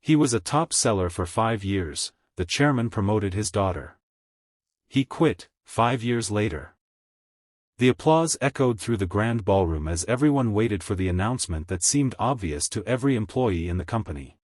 He was a top seller for 5 years. The chairman promoted his daughter. He quit 5 years later. The applause echoed through the grand ballroom as everyone waited for the announcement that seemed obvious to every employee in the company.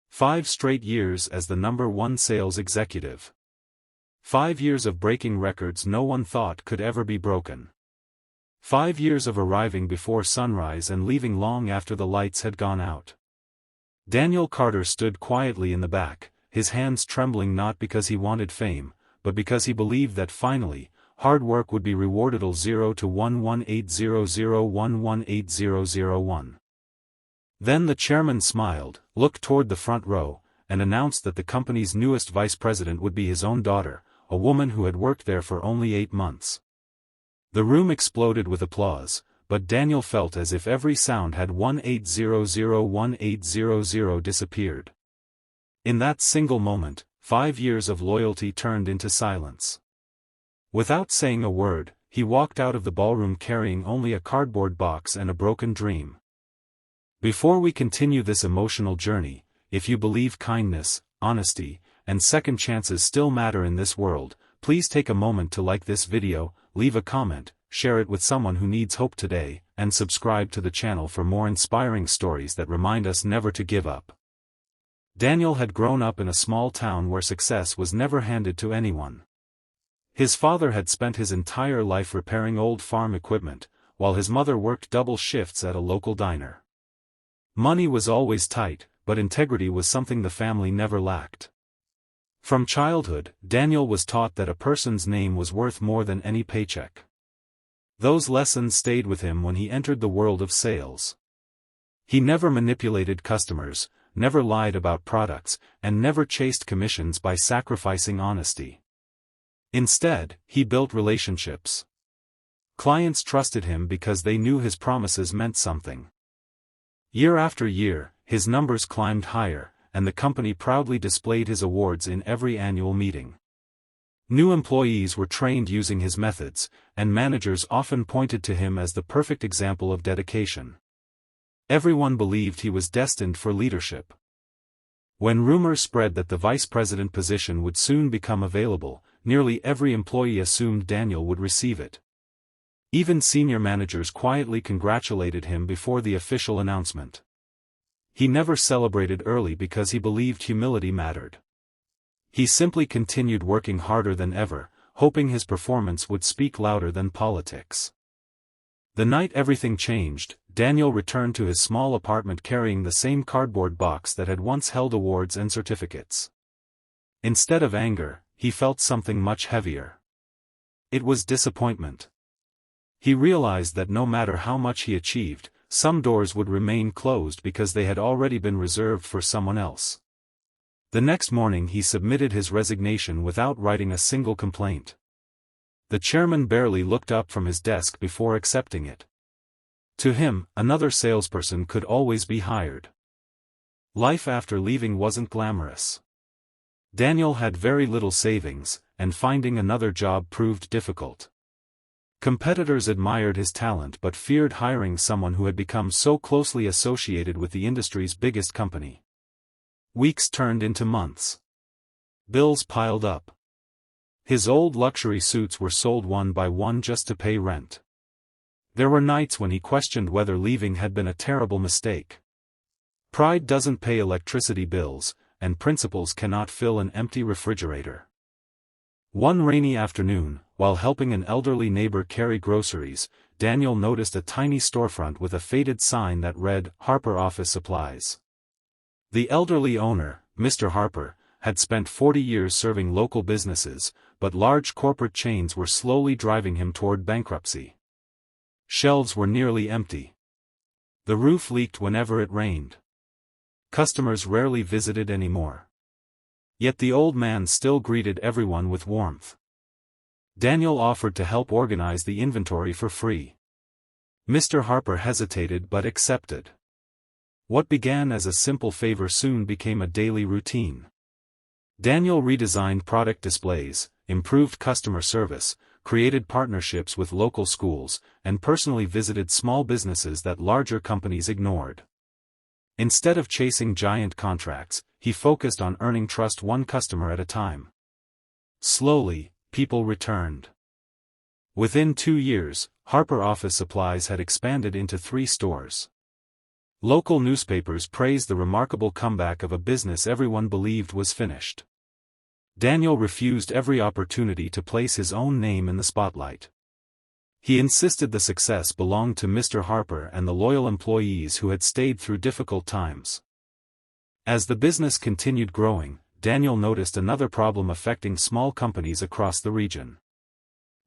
5 straight years as the #1 sales executive. 5 years of breaking records no one thought could ever be broken. 5 years of arriving before sunrise and leaving long after the lights had gone out. Daniel Carter stood quietly in the back, his hands trembling not because he wanted fame, but because he believed that finally, hard work would be rewarded. 0 to 118001180001. Then the chairman smiled, looked toward the front row, and announced that the company's newest vice president would be his own daughter, a woman who had worked there for only 8 months. The room exploded with applause, but Daniel felt as if every sound had 18001800 disappeared. In that single moment, 5 years of loyalty turned into silence. Without saying a word, he walked out of the ballroom carrying only a cardboard box and a broken dream. Before we continue this emotional journey, if you believe kindness, honesty, and second chances still matter in this world, please take a moment to like this video, leave a comment, share it with someone who needs hope today, and subscribe to the channel for more inspiring stories that remind us never to give up. Daniel had grown up in a small town where success was never handed to anyone. His father had spent his entire life repairing old farm equipment, while his mother worked double shifts at a local diner. Money was always tight, but integrity was something the family never lacked. From childhood, Daniel was taught that a person's name was worth more than any paycheck. Those lessons stayed with him when he entered the world of sales. He never manipulated customers, never lied about products, and never chased commissions by sacrificing honesty. Instead, he built relationships. Clients trusted him because they knew his promises meant something. Year after year, his numbers climbed higher, and the company proudly displayed his awards in every annual meeting. New employees were trained using his methods, and managers often pointed to him as the perfect example of dedication. Everyone believed he was destined for leadership. When rumors spread that the vice president position would soon become available, nearly every employee assumed Daniel would receive it. Even senior managers quietly congratulated him before the official announcement. He never celebrated early because he believed humility mattered. He simply continued working harder than ever, hoping his performance would speak louder than politics. The night everything changed, Daniel returned to his small apartment carrying the same cardboard box that had once held awards and certificates. Instead of anger, he felt something much heavier. It was disappointment. He realized that no matter how much he achieved, some doors would remain closed because they had already been reserved for someone else. The next morning he submitted his resignation without writing a single complaint. The chairman barely looked up from his desk before accepting it. To him, another salesperson could always be hired. Life after leaving wasn't glamorous. Daniel had very little savings, and finding another job proved difficult. Competitors admired his talent but feared hiring someone who had become so closely associated with the industry's biggest company. Weeks turned into months. Bills piled up. His old luxury suits were sold one by one just to pay rent. There were nights when he questioned whether leaving had been a terrible mistake. Pride doesn't pay electricity bills, and principles cannot fill an empty refrigerator. One rainy afternoon, while helping an elderly neighbor carry groceries, Daniel noticed a tiny storefront with a faded sign that read, "Harper Office Supplies." The elderly owner, Mr. Harper, had spent 40 years serving local businesses, but large corporate chains were slowly driving him toward bankruptcy. Shelves were nearly empty. The roof leaked whenever it rained. Customers rarely visited anymore. Yet the old man still greeted everyone with warmth. Daniel offered to help organize the inventory for free. Mr. Harper hesitated but accepted. What began as a simple favor soon became a daily routine. Daniel redesigned product displays, improved customer service, created partnerships with local schools, and personally visited small businesses that larger companies ignored. Instead of chasing giant contracts, he focused on earning trust one customer at a time. Slowly, people returned. Within 2 years, Harper Office Supplies had expanded into 3 stores. Local newspapers praised the remarkable comeback of a business everyone believed was finished. Daniel refused every opportunity to place his own name in the spotlight. He insisted the success belonged to Mr. Harper and the loyal employees who had stayed through difficult times. As the business continued growing, Daniel noticed another problem affecting small companies across the region.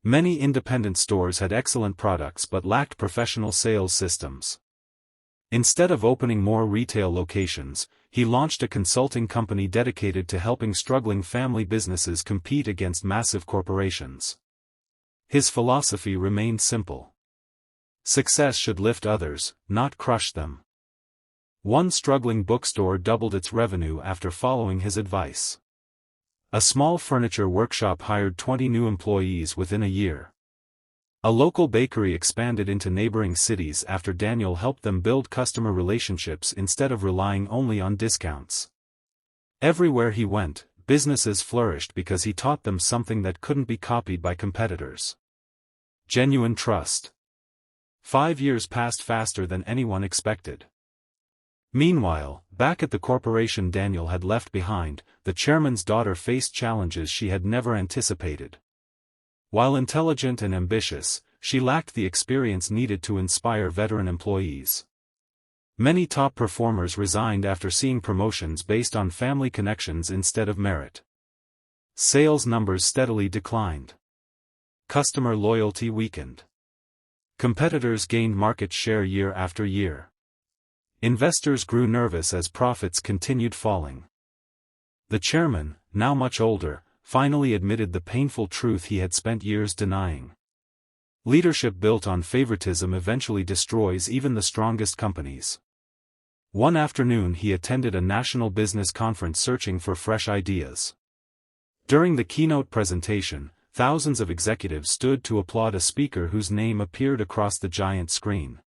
Many independent stores had excellent products but lacked professional sales systems. Instead of opening more retail locations, he launched a consulting company dedicated to helping struggling family businesses compete against massive corporations. His philosophy remained simple. Success should lift others, not crush them. One struggling bookstore doubled its revenue after following his advice. A small furniture workshop hired 20 new employees within a year. A local bakery expanded into neighboring cities after Daniel helped them build customer relationships instead of relying only on discounts. Everywhere he went, businesses flourished because he taught them something that couldn't be copied by competitors. Genuine trust. 5 years passed faster than anyone expected. Meanwhile, back at the corporation Daniel had left behind, the chairman's daughter faced challenges she had never anticipated. While intelligent and ambitious, she lacked the experience needed to inspire veteran employees. Many top performers resigned after seeing promotions based on family connections instead of merit. Sales numbers steadily declined. Customer loyalty weakened. Competitors gained market share year after year. Investors grew nervous as profits continued falling. The chairman, now much older, finally admitted the painful truth he had spent years denying. Leadership built on favoritism eventually destroys even the strongest companies. One afternoon he attended a national business conference searching for fresh ideas. During the keynote presentation, thousands of executives stood to applaud a speaker whose name appeared across the giant screen.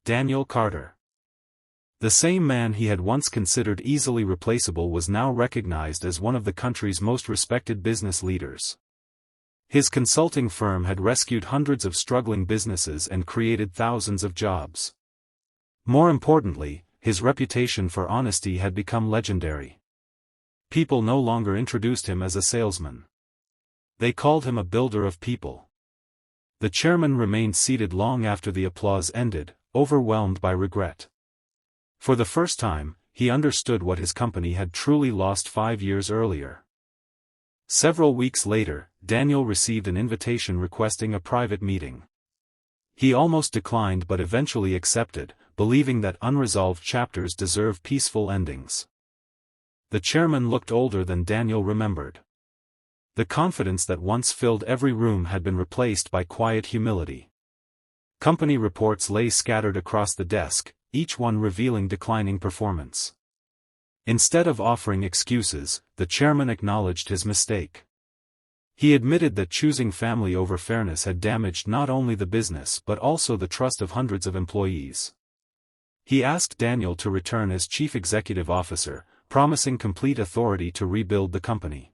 Daniel Carter. The same man he had once considered easily replaceable was now recognized as one of the country's most respected business leaders. His consulting firm had rescued hundreds of struggling businesses and created thousands of jobs. More importantly, his reputation for honesty had become legendary. People no longer introduced him as a salesman. They called him a builder of people. The chairman remained seated long after the applause ended, overwhelmed by regret. For the first time, he understood what his company had truly lost 5 years earlier. Several weeks later, Daniel received an invitation requesting a private meeting. He almost declined but eventually accepted, believing that unresolved chapters deserve peaceful endings. The chairman looked older than Daniel remembered. The confidence that once filled every room had been replaced by quiet humility. Company reports lay scattered across the desk, each one revealing declining performance. Instead of offering excuses, the chairman acknowledged his mistake. He admitted that choosing family over fairness had damaged not only the business but also the trust of hundreds of employees. He asked Daniel to return as chief executive officer, promising complete authority to rebuild the company.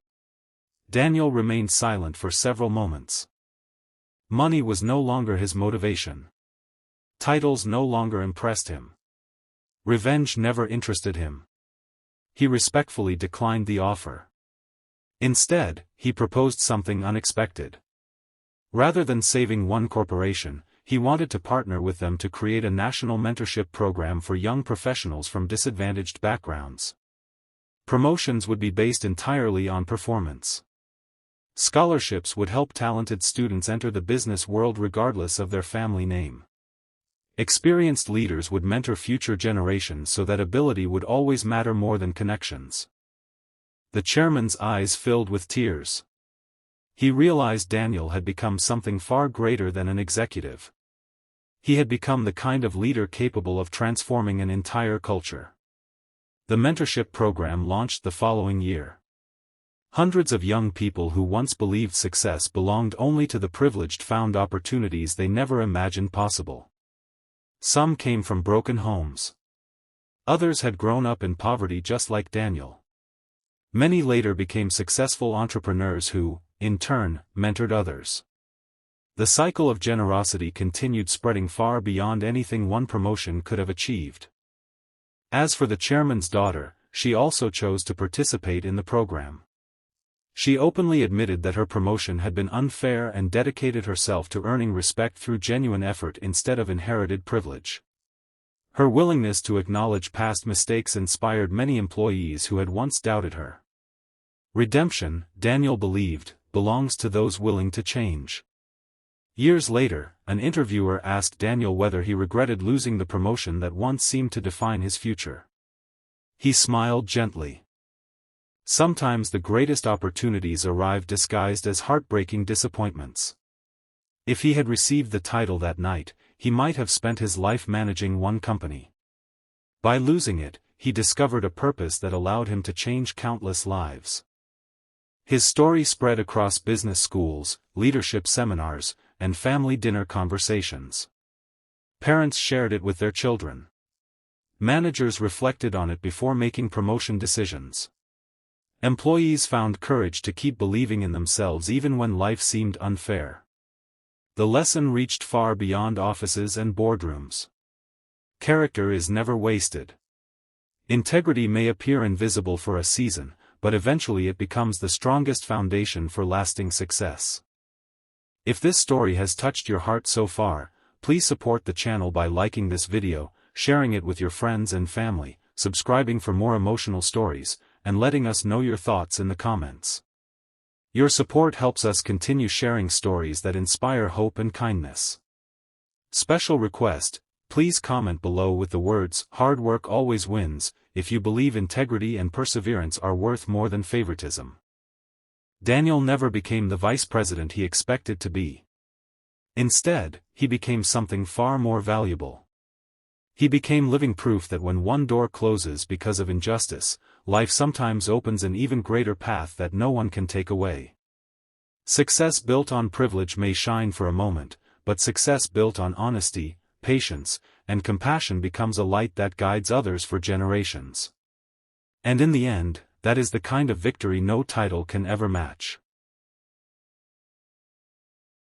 Daniel remained silent for several moments. Money was no longer his motivation. Titles no longer impressed him. Revenge never interested him. He respectfully declined the offer. Instead, he proposed something unexpected. Rather than saving one corporation, he wanted to partner with them to create a national mentorship program for young professionals from disadvantaged backgrounds. Promotions would be based entirely on performance. Scholarships would help talented students enter the business world regardless of their family name. Experienced leaders would mentor future generations so that ability would always matter more than connections. The chairman's eyes filled with tears. He realized Daniel had become something far greater than an executive. He had become the kind of leader capable of transforming an entire culture. The mentorship program launched the following year. Hundreds of young people who once believed success belonged only to the privileged found opportunities they never imagined possible. Some came from broken homes. Others had grown up in poverty just like Daniel. Many later became successful entrepreneurs who, in turn, mentored others. The cycle of generosity continued, spreading far beyond anything one promotion could have achieved. As for the chairman's daughter, she also chose to participate in the program. She openly admitted that her promotion had been unfair and dedicated herself to earning respect through genuine effort instead of inherited privilege. Her willingness to acknowledge past mistakes inspired many employees who had once doubted her. Redemption, Daniel believed, belongs to those willing to change. Years later, an interviewer asked Daniel whether he regretted losing the promotion that once seemed to define his future. He smiled gently. Sometimes the greatest opportunities arrive disguised as heartbreaking disappointments. If he had received the title that night, he might have spent his life managing one company. By losing it, he discovered a purpose that allowed him to change countless lives. His story spread across business schools, leadership seminars, and family dinner conversations. Parents shared it with their children. Managers reflected on it before making promotion decisions. Employees found courage to keep believing in themselves even when life seemed unfair. The lesson reached far beyond offices and boardrooms. Character is never wasted. Integrity may appear invisible for a season, but eventually it becomes the strongest foundation for lasting success. If this story has touched your heart so far, please support the channel by liking this video, sharing it with your friends and family, subscribing for more emotional stories, and letting us know your thoughts in the comments. Your support helps us continue sharing stories that inspire hope and kindness. Special request, please comment below with the words, "Hard work always wins," if you believe integrity and perseverance are worth more than favoritism. Daniel never became the vice president he expected to be. Instead, he became something far more valuable. He became living proof that when one door closes because of injustice, life sometimes opens an even greater path that no one can take away. Success built on privilege may shine for a moment, but success built on honesty, patience, and compassion becomes a light that guides others for generations. And in the end, that is the kind of victory no title can ever match.